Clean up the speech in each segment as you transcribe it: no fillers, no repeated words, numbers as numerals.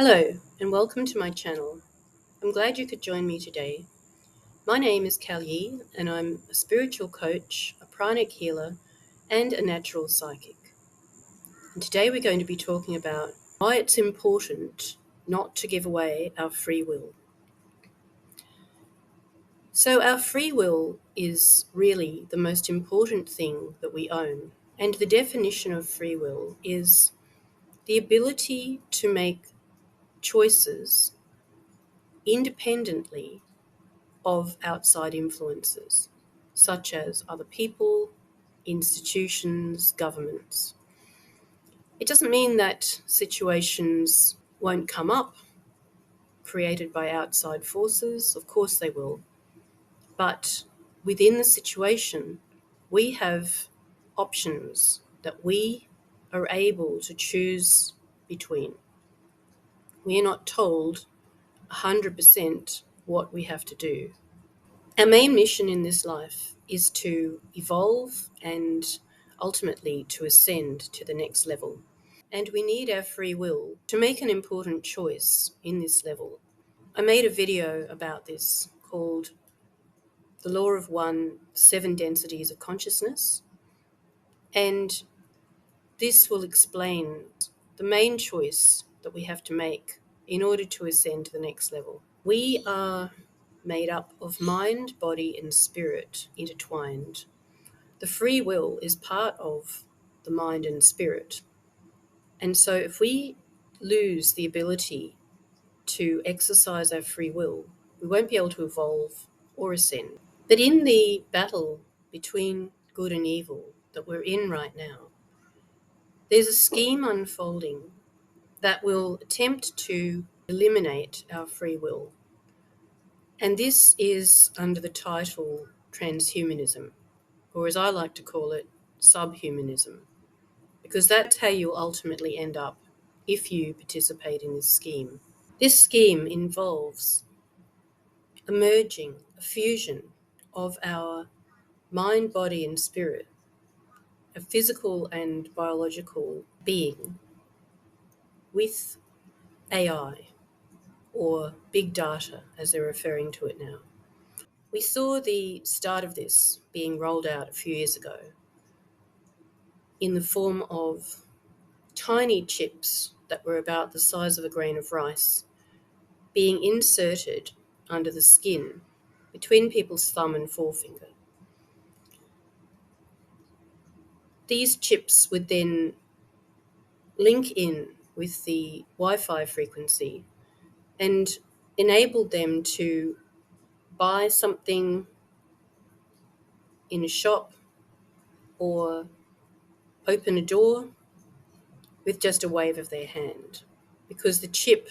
Hello, and welcome to my channel. I'm glad you could join me today. My name is Yi, and I'm a spiritual coach, a pranic healer, and a natural psychic. And today we're going to be talking about why it's important not to give away our free will. So our free will is really the most important thing that we own. And the definition of free will is the ability to make choices independently of outside influences, such as other people, institutions, governments. It doesn't mean that situations won't come up created by outside forces. Of course they will. But within the situation, we have options that we are able to choose between. We are not told 100% what we have to do. Our main mission in this life is to evolve and ultimately to ascend to the next level. And we need our free will to make an important choice in this level. I made a video about this called The Law of One, 7 Densities of Consciousness. And this will explain the main choice that we have to make in order to ascend to the next level. We are made up of mind, body, and spirit intertwined. The free will is part of the mind and spirit. And so if we lose the ability to exercise our free will, we won't be able to evolve or ascend. But in the battle between good and evil that we're in right now, there's a scheme unfolding that will attempt to eliminate our free will. And this is under the title Transhumanism, or as I like to call it, subhumanism, because that's how you'll ultimately end up if you participate in this scheme. This scheme involves a merging, a fusion of our mind, body, and spirit, a physical and biological being, with AI, or big data as they're referring to it now. We saw the start of this being rolled out a few years ago in the form of tiny chips that were about the size of a grain of rice being inserted under the skin between people's thumb and forefinger. These chips would then link in with the Wi-Fi frequency and enable them to buy something in a shop or open a door with just a wave of their hand, because the chip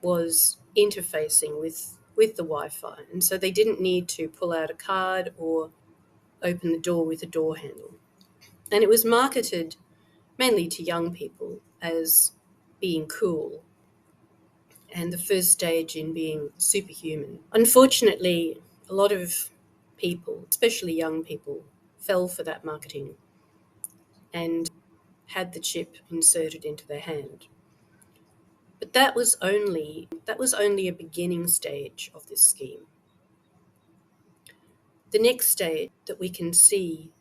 was interfacing with the Wi-Fi, and so they didn't need to pull out a card or open the door with a door handle. And it was marketed mainly to young people as being cool and the first stage in being superhuman. Unfortunately, a lot of people, especially young people, fell for that marketing and had the chip inserted into their hand. But that was only a beginning stage of this scheme. The next stage that we can see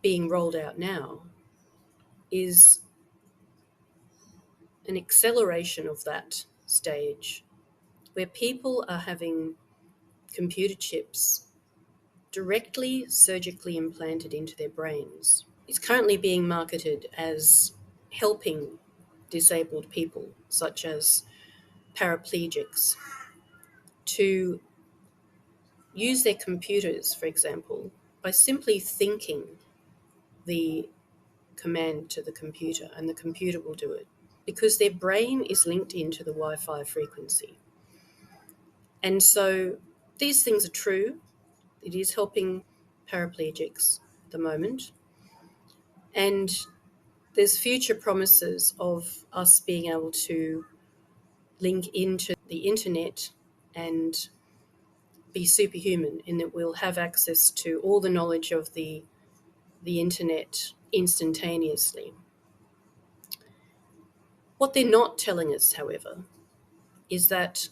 being rolled out now is an acceleration of that stage, where people are having computer chips directly surgically implanted into their brains. It's currently being marketed as helping disabled people, such as paraplegics, to use their computers, for example, by simply thinking the command to the computer, and the computer will do it, because their brain is linked into the Wi-Fi frequency. And so these things are true. It is helping paraplegics at the moment. And there's future promises of us being able to link into the internet and be superhuman, in that we'll have access to all the knowledge of the internet instantaneously. What they're not telling us, however, is that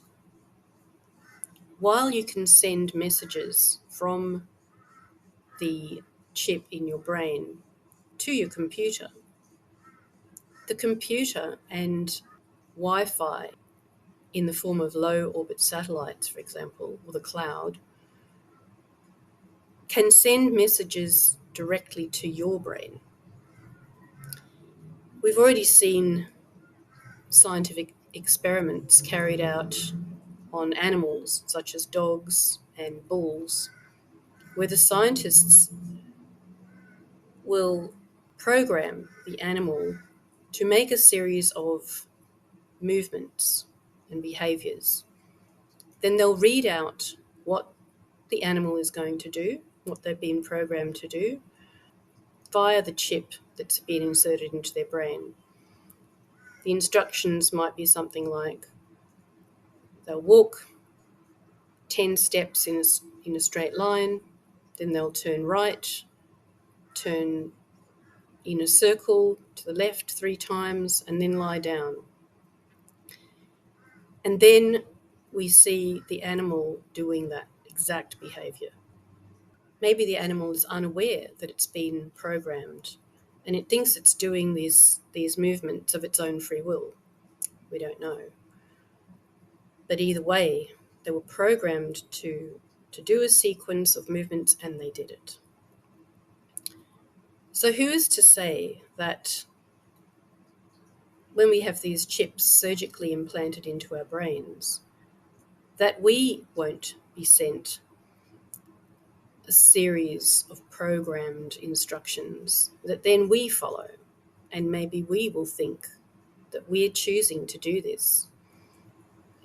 while you can send messages from the chip in your brain to your computer, the computer and Wi-Fi in the form of low orbit satellites, for example, or the cloud, can send messages directly to your brain. We've already seen scientific experiments carried out on animals such as dogs and bulls, where the scientists will program the animal to make a series of movements and behaviors. Then they'll read out what the animal is going to do, what they've been programmed to do, via the chip that's been inserted into their brain. The instructions might be something like they'll walk 10 steps in a straight line, then they'll turn right, turn in a circle to the left 3 times, and then lie down. And then we see the animal doing that exact behavior. Maybe the animal is unaware that it's been programmed and it thinks it's doing these movements of its own free will. We don't know. But either way, they were programmed to do a sequence of movements, and they did it. So who is to say that when we have these chips surgically implanted into our brains, that we won't be sent a series of programmed instructions that then we follow, and maybe we will think that we're choosing to do this,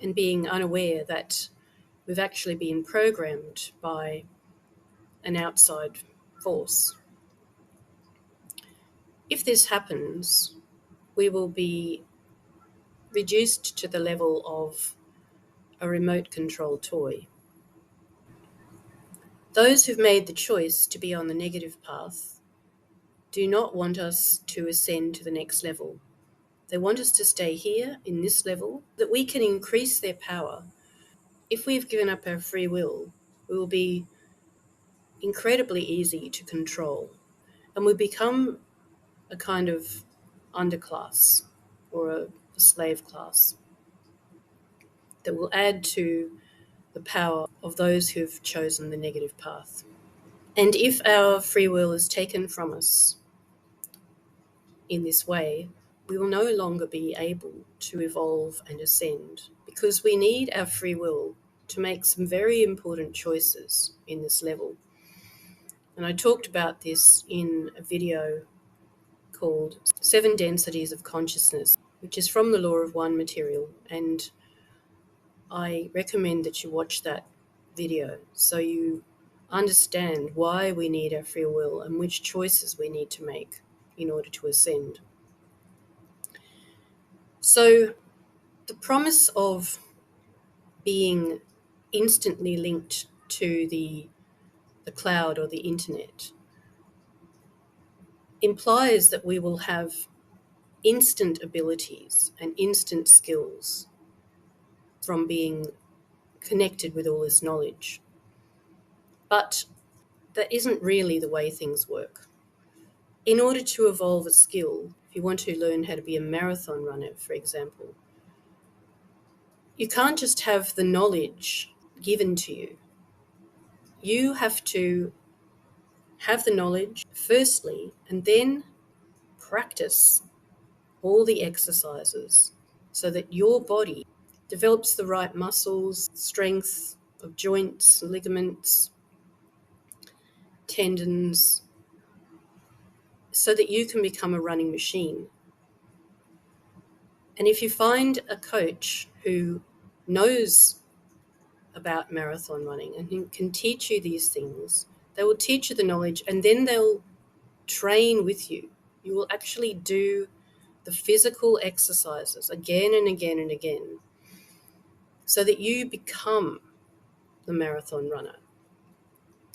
and being unaware that we've actually been programmed by an outside force. If this happens, we will be reduced to the level of a remote control toy. Those who've made the choice to be on the negative path do not want us to ascend to the next level. They want us to stay here in this level, that we can increase their power. If we've given up our free will, we will be incredibly easy to control, and we become a kind of underclass or a slave class that will add to the power of those who've chosen the negative path. And if our free will is taken from us in this way, we will no longer be able to evolve and ascend, because we need our free will to make some very important choices in this level. And I talked about this in a video called 7 Densities of Consciousness, which is from the Law of One material, and I recommend that you watch that video so you understand why we need our free will and which choices we need to make in order to ascend. So the promise of being instantly linked to the cloud or the internet implies that we will have instant abilities and instant skills from being connected with all this knowledge. But that isn't really the way things work. In order to evolve a skill, if you want to learn how to be a marathon runner, for example, you can't just have the knowledge given to you. You have to have the knowledge firstly, and then practice all the exercises so that your body develops the right muscles, strength of joints, ligaments, tendons, so that you can become a running machine. And if you find a coach who knows about marathon running and who can teach you these things, they will teach you the knowledge, and then they'll train with you. You will actually do the physical exercises again and again and again so that you become the marathon runner.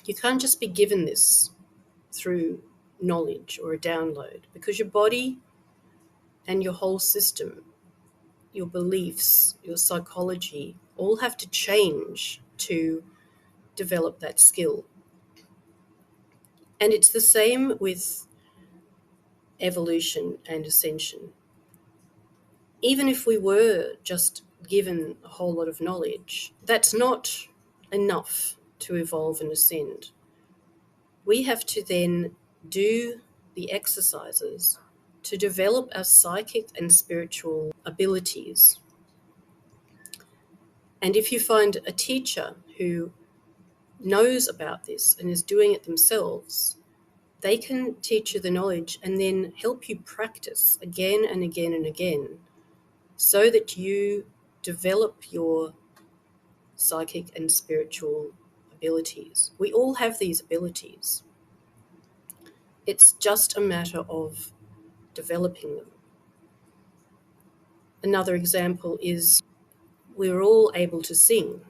You can't just be given this through knowledge or a download, because your body and your whole system your beliefs, your psychology, all have to change to develop that skill. And it's the same with evolution and ascension. Even if we were just given a whole lot of knowledge, that's not enough to evolve and ascend. We have to then do the exercises to develop our psychic and spiritual abilities. And if you find a teacher who knows about this and is doing it themselves, they can teach you the knowledge and then help you practice again and again and again so that you develop your psychic and spiritual abilities. We all have these abilities. It's just a matter of developing them. Another example is we're all able to sing.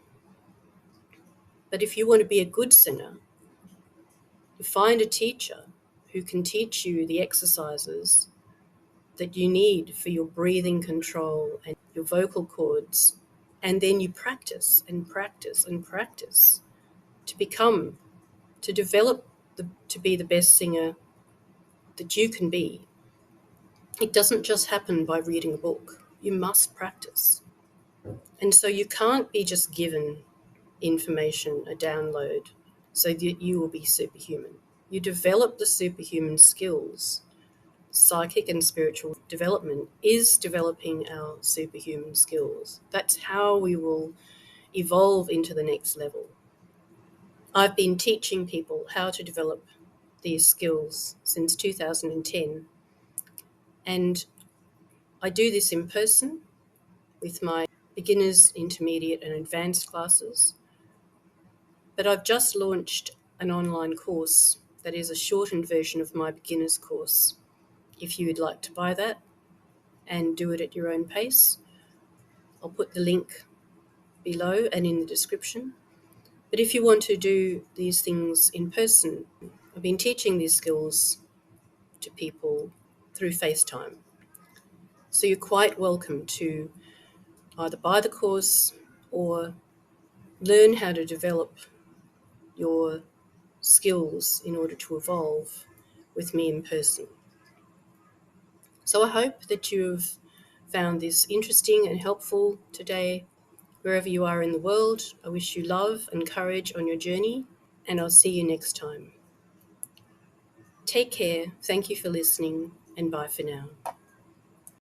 But if you want to be a good singer, you find a teacher who can teach you the exercises that you need for your breathing control and your vocal cords. And then you practice and practice and practice to develop, to be the best singer that you can be. It doesn't just happen by reading a book. You must practice. And so you can't be just given information, a download, so that you will be superhuman. You develop the superhuman skills. Psychic and spiritual development is developing our superhuman skills. That's how we will evolve into the next level. I've been teaching people how to develop these skills since 2010, and I do this in person with my beginners, intermediate and advanced classes. But I've just launched an online course that is a shortened version of my beginner's course. If you would like to buy that and do it at your own pace, I'll put the link below and in the description. But if you want to do these things in person, I've been teaching these skills to people through FaceTime. So you're quite welcome to either buy the course or learn how to develop your skills in order to evolve with me in person. So I hope that you've found this interesting and helpful today. Wherever you are in the world, I wish you love and courage on your journey, and I'll see you next time. Take care, thank you for listening, and bye for now.